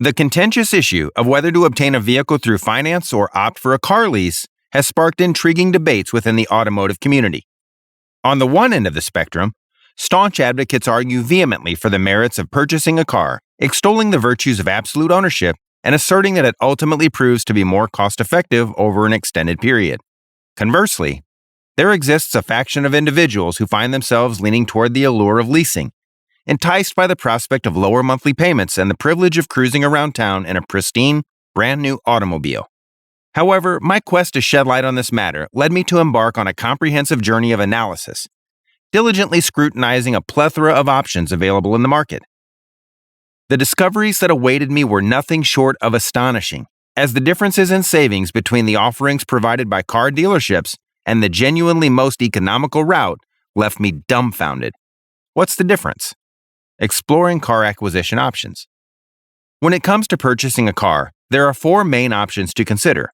The contentious issue of whether to obtain a vehicle through finance or opt for a car lease has sparked intriguing debates within the automotive community. On the one end of the spectrum, staunch advocates argue vehemently for the merits of purchasing a car, extolling the virtues of absolute ownership and asserting that it ultimately proves to be more cost-effective over an extended period. Conversely, there exists a faction of individuals who find themselves leaning toward the allure of leasing, enticed by the prospect of lower monthly payments and the privilege of cruising around town in a pristine, brand-new automobile. However, my quest to shed light on this matter led me to embark on a comprehensive journey of analysis, diligently scrutinizing a plethora of options available in the market. The discoveries that awaited me were nothing short of astonishing, as the differences in savings between the offerings provided by car dealerships and the genuinely most economical route left me dumbfounded. What's the difference? Exploring car acquisition options. When it comes to purchasing a car, there are four main options to consider.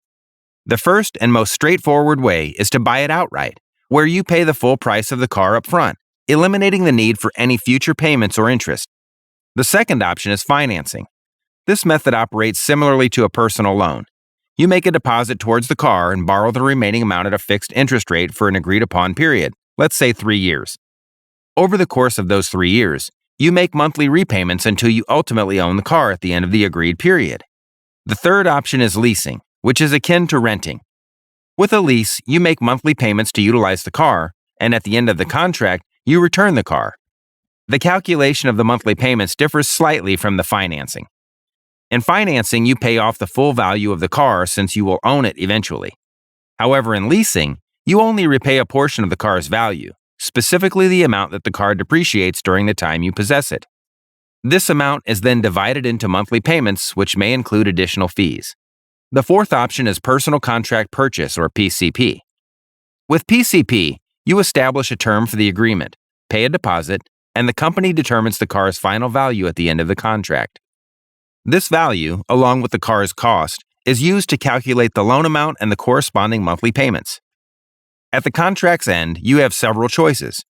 The first and most straightforward way is to buy it outright, where you pay the full price of the car up front, eliminating the need for any future payments or interest. The second option is financing. This method operates similarly to a personal loan. You make a deposit towards the car and borrow the remaining amount at a fixed interest rate for an agreed-upon period, let's say 3 years. Over the course of those 3 years, you make monthly repayments until you ultimately own the car at the end of the agreed period. The third option is leasing, which is akin to renting. With a lease, you make monthly payments to utilize the car, and at the end of the contract, you return the car. The calculation of the monthly payments differs slightly from the financing. In financing, you pay off the full value of the car since you will own it eventually. However, in leasing, you only repay a portion of the car's value, specifically the amount that the car depreciates during the time you possess it. This amount is then divided into monthly payments, which may include additional fees. The fourth option is personal contract purchase, or PCP. With PCP, you establish a term for the agreement, pay a deposit, and the company determines the car's final value at the end of the contract. This value, along with the car's cost, is used to calculate the loan amount and the corresponding monthly payments. At the contract's end, you have several choices.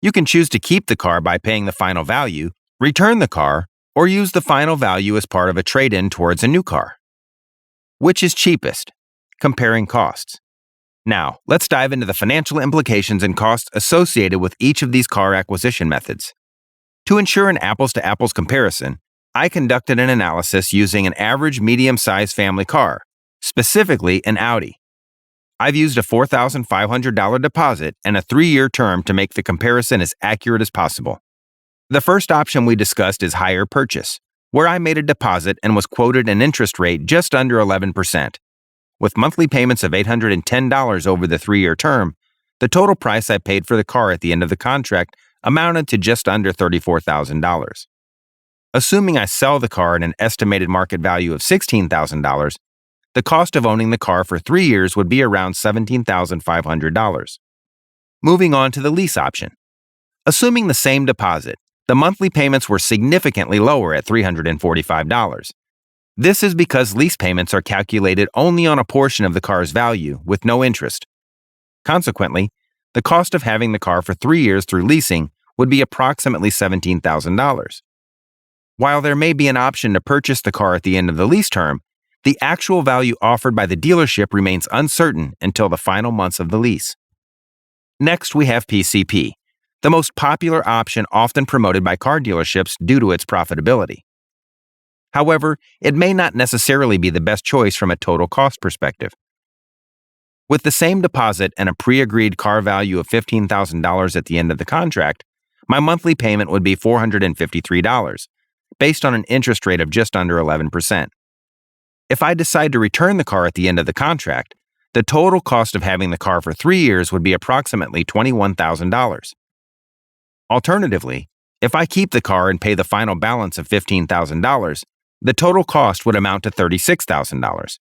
You can choose to keep the car by paying the final value, return the car, or use the final value as part of a trade-in towards a new car. Which is cheapest? Comparing costs. Now, let's dive into the financial implications and costs associated with each of these car acquisition methods. To ensure an apples-to-apples comparison, I conducted an analysis using an average medium-sized family car, specifically an Audi. I've used a $4,500 deposit and a 3-year term to make the comparison as accurate as possible. The first option we discussed is hire purchase, where I made a deposit and was quoted an interest rate just under 11%. With monthly payments of $810 over the 3-year term, the total price I paid for the car at the end of the contract amounted to just under $34,000. Assuming I sell the car at an estimated market value of $16,000, the cost of owning the car for 3 years would be around $17,500. Moving on to the lease option. Assuming the same deposit, the monthly payments were significantly lower at $345. This is because lease payments are calculated only on a portion of the car's value with no interest. Consequently, the cost of having the car for 3 years through leasing would be approximately $17,000. While there may be an option to purchase the car at the end of the lease term, the actual value offered by the dealership remains uncertain until the final months of the lease. Next, we have PCP, the most popular option often promoted by car dealerships due to its profitability. However, it may not necessarily be the best choice from a total cost perspective. With the same deposit and a pre-agreed car value of $15,000 at the end of the contract, my monthly payment would be $453, based on an interest rate of just under 11%. If I decide to return the car at the end of the contract, the total cost of having the car for 3 years would be approximately $21,000. Alternatively, if I keep the car and pay the final balance of $15,000, the total cost would amount to $36,000.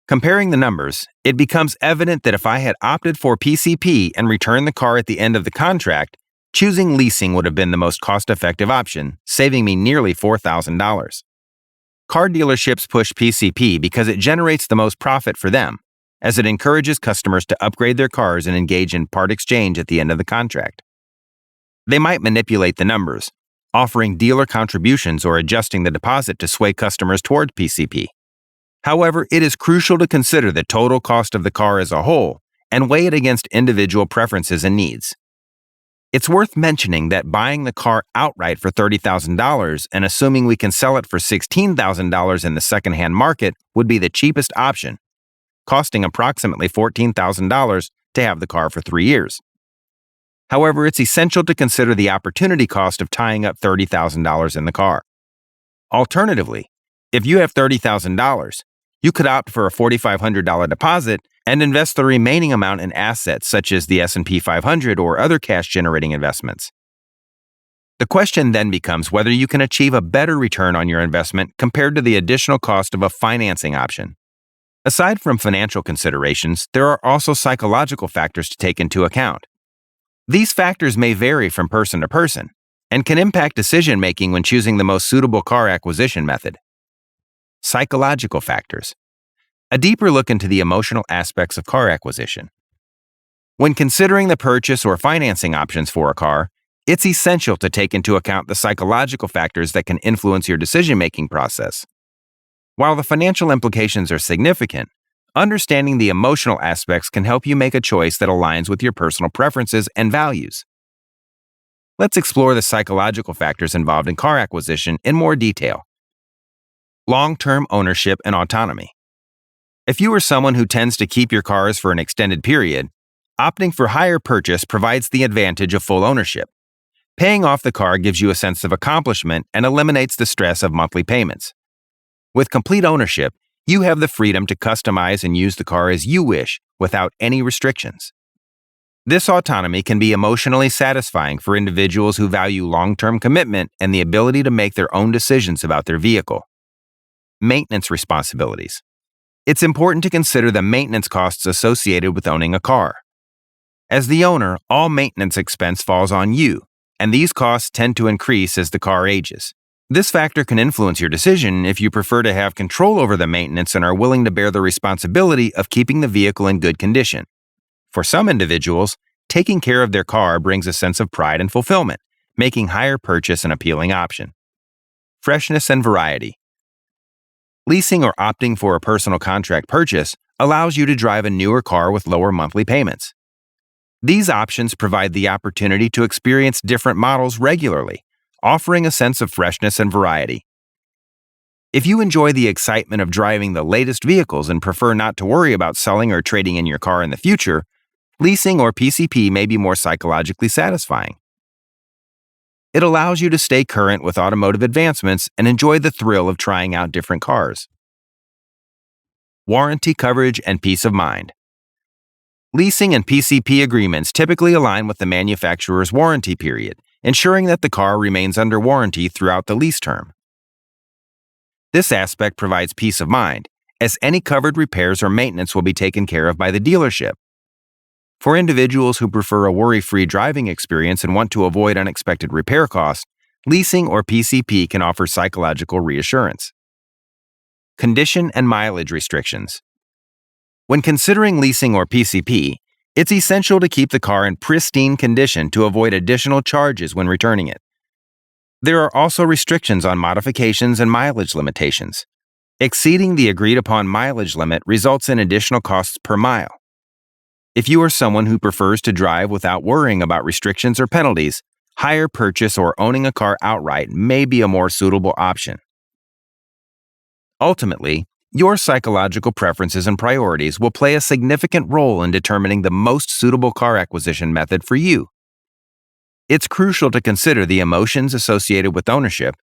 Comparing the numbers, it becomes evident that if I had opted for PCP and returned the car at the end of the contract, choosing leasing would have been the most cost-effective option, saving me nearly $4,000. Car dealerships push PCP because it generates the most profit for them, as it encourages customers to upgrade their cars and engage in part exchange at the end of the contract. They might manipulate the numbers, offering dealer contributions or adjusting the deposit to sway customers toward PCP. However, it is crucial to consider the total cost of the car as a whole and weigh it against individual preferences and needs. It's worth mentioning that buying the car outright for $30,000 and assuming we can sell it for $16,000 in the secondhand market would be the cheapest option, costing approximately $14,000 to have the car for 3 years. However, it's essential to consider the opportunity cost of tying up $30,000 in the car. Alternatively, if you have $30,000, you could opt for a $4,500 deposit and invest the remaining amount in assets such as the S&P 500 or other cash-generating investments. The question then becomes whether you can achieve a better return on your investment compared to the additional cost of a financing option. Aside from financial considerations, there are also psychological factors to take into account. These factors may vary from person to person and can impact decision-making when choosing the most suitable car acquisition method. Psychological factors. A deeper look into the emotional aspects of car acquisition. When considering the purchase or financing options for a car, it's essential to take into account the psychological factors that can influence your decision-making process. While the financial implications are significant, understanding the emotional aspects can help you make a choice that aligns with your personal preferences and values. Let's explore the psychological factors involved in car acquisition in more detail. Long-term ownership and autonomy. If you are someone who tends to keep your cars for an extended period, opting for hire purchase provides the advantage of full ownership. Paying off the car gives you a sense of accomplishment and eliminates the stress of monthly payments. With complete ownership, you have the freedom to customize and use the car as you wish without any restrictions. This autonomy can be emotionally satisfying for individuals who value long-term commitment and the ability to make their own decisions about their vehicle. Maintenance responsibilities. It's important to consider the maintenance costs associated with owning a car. As the owner, all maintenance expense falls on you, and these costs tend to increase as the car ages. This factor can influence your decision if you prefer to have control over the maintenance and are willing to bear the responsibility of keeping the vehicle in good condition. For some individuals, taking care of their car brings a sense of pride and fulfillment, making hire purchase an appealing option. Freshness and variety. Leasing or opting for a personal contract purchase allows you to drive a newer car with lower monthly payments. These options provide the opportunity to experience different models regularly, offering a sense of freshness and variety. If you enjoy the excitement of driving the latest vehicles and prefer not to worry about selling or trading in your car in the future, leasing or PCP may be more psychologically satisfying. It allows you to stay current with automotive advancements and enjoy the thrill of trying out different cars. Warranty coverage and peace of mind. Leasing and PCP agreements typically align with the manufacturer's warranty period, ensuring that the car remains under warranty throughout the lease term. This aspect provides peace of mind, as any covered repairs or maintenance will be taken care of by the dealership. For individuals who prefer a worry-free driving experience and want to avoid unexpected repair costs, leasing or PCP can offer psychological reassurance. Condition and mileage restrictions. When considering leasing or PCP, it's essential to keep the car in pristine condition to avoid additional charges when returning it. There are also restrictions on modifications and mileage limitations. Exceeding the agreed-upon mileage limit results in additional costs per mile. If you are someone who prefers to drive without worrying about restrictions or penalties, hire purchase or owning a car outright may be a more suitable option. Ultimately, your psychological preferences and priorities will play a significant role in determining the most suitable car acquisition method for you. It's crucial to consider the emotions associated with ownership,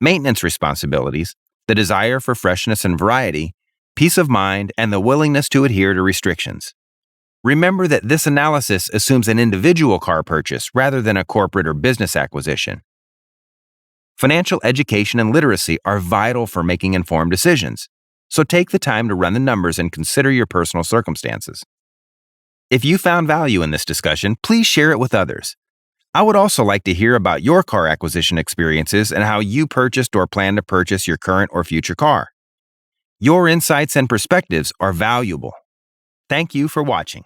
maintenance responsibilities, the desire for freshness and variety, peace of mind, and the willingness to adhere to restrictions. Remember that this analysis assumes an individual car purchase rather than a corporate or business acquisition. Financial education and literacy are vital for making informed decisions, so take the time to run the numbers and consider your personal circumstances. If you found value in this discussion, please share it with others. I would also like to hear about your car acquisition experiences and how you purchased or plan to purchase your current or future car. Your insights and perspectives are valuable. Thank you for watching.